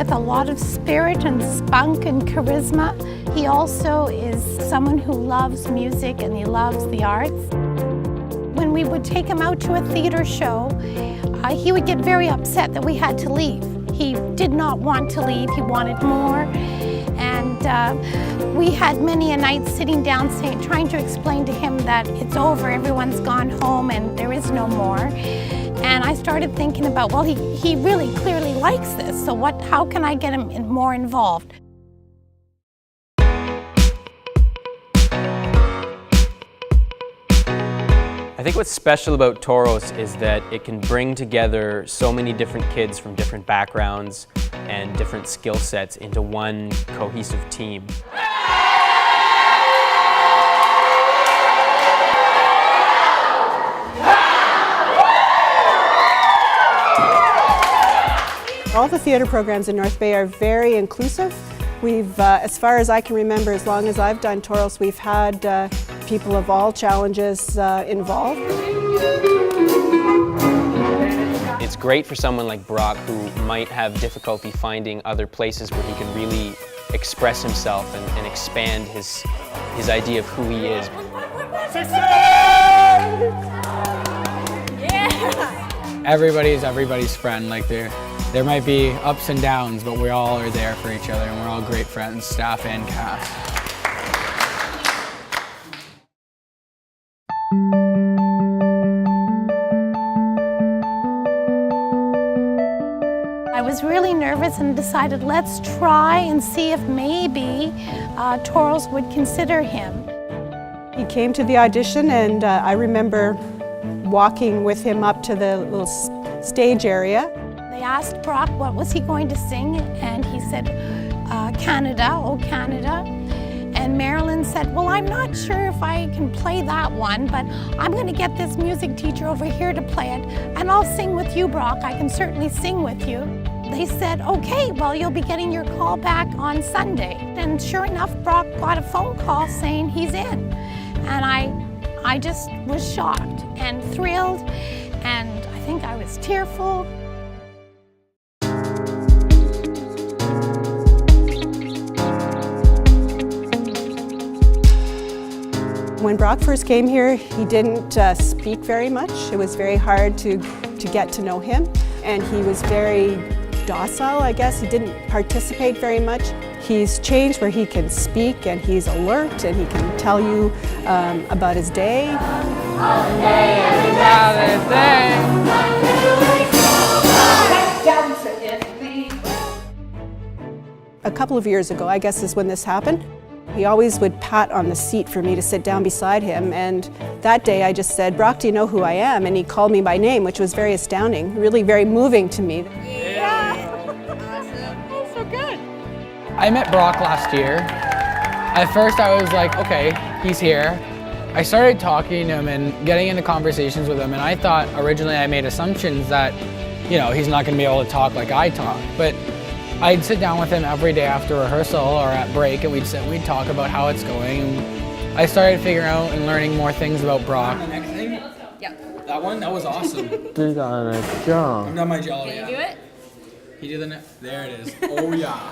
with a lot of spirit and spunk and charisma. He also is someone who loves music and he loves the arts. When we would take him out to a theater show, he would get very upset that we had to leave. He did not want to leave, he wanted more. And we had many a night sitting down trying to explain to him that it's over, everyone's gone home and there is no more. And I started thinking about, well, he really clearly likes this, so how can I get him more involved? I think what's special about Toros is that it can bring together so many different kids from different backgrounds and different skill sets into one cohesive team. All the theatre programs in North Bay are very inclusive. We've, as far as I can remember, as long as I've done Toros, we've had people of all challenges involved. It's great for someone like Brock who might have difficulty finding other places where he can really express himself and expand his idea of who he is. Yeah. Everybody's friend. Like there might be ups and downs, but we all are there for each other and we're all great friends, staff and cast. I was really nervous and decided, let's try and see if maybe Toros would consider him. He came to the audition and I remember walking with him up to the little stage area. They asked Brock what was he going to sing, and he said, Canada, oh Canada. And Marilyn said, well, I'm not sure if I can play that one, but I'm going to get this music teacher over here to play it, and I'll sing with you, Brock. I can certainly sing with you. They said, okay, well, you'll be getting your call back on Sunday. And sure enough, Brock got a phone call saying he's in. And I just was shocked and thrilled, and I think I was tearful. When Brock first came here, he didn't speak very much. It was very hard to get to know him, and he was very docile, I guess. He didn't participate very much. He's changed where he can speak and he's alert and he can tell you about his day. A couple of years ago, I guess, is when this happened. He always would pat on the seat for me to sit down beside him, and that day I just said, Brock, do you know who I am? And he called me by name, which was very astounding, really very moving to me. Yeah! Awesome. Oh, so good. I met Brock last year. At first I was like, okay, he's here. I started talking to him and getting into conversations with him, and I thought originally I made assumptions that, you know, he's not going to be able to talk like I talk. But I'd sit down with him every day after rehearsal or at break, and we'd talk about how it's going. I started figuring out and learning more things about Brock. The next thing? Yep. That one? That was awesome. I've done my jello, Can yeah. you do it? He did the there it is. Oh yeah.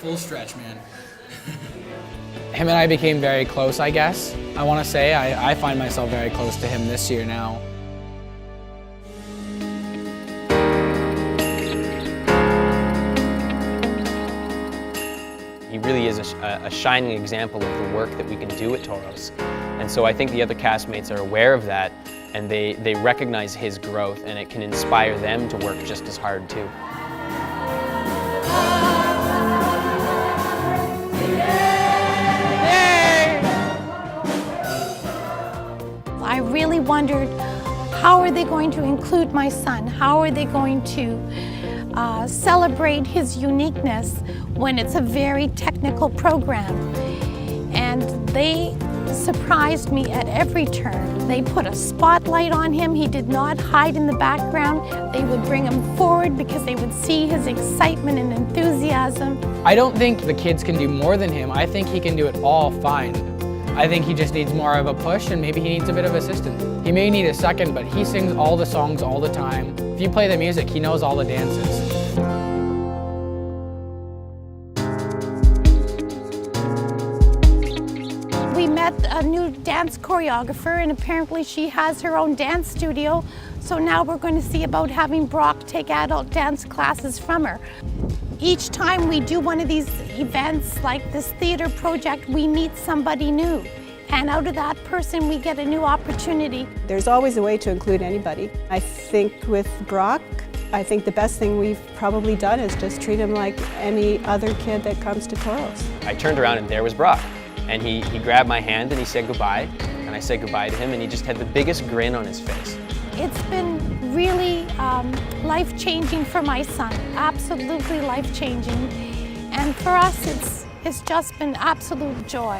Full stretch, man. Him and I became very close, I guess. I want to say I find myself very close to him this year now. He really is a shining example of the work that we can do at Toros. And so I think the other castmates are aware of that, and they recognize his growth, and it can inspire them to work just as hard too. I really wondered, how are they going to include my son? How are they going to celebrate his uniqueness when it's a very technical program? And they surprised me at every turn. They put a spotlight on him. He did not hide in the background. They would bring him forward because they would see his excitement and enthusiasm. I don't think the kids can do more than him. I think he can do it all fine. I think he just needs more of a push, and maybe he needs a bit of assistance. He may need a second, but he sings all the songs all the time. If you play the music, he knows all the dances. got a new dance choreographer, and apparently she has her own dance studio. So now we're going to see about having Brock take adult dance classes from her. Each time we do one of these events like this theater project, we meet somebody new. And out of that person, we get a new opportunity. There's always a way to include anybody. I think with Brock, I think the best thing we've probably done is just treat him like any other kid that comes to Toros. I turned around and there was Brock. And he grabbed my hand and he said goodbye. And I said goodbye to him and he just had the biggest grin on his face. It's been really life-changing for my son, absolutely life-changing. And for us, it's just been absolute joy.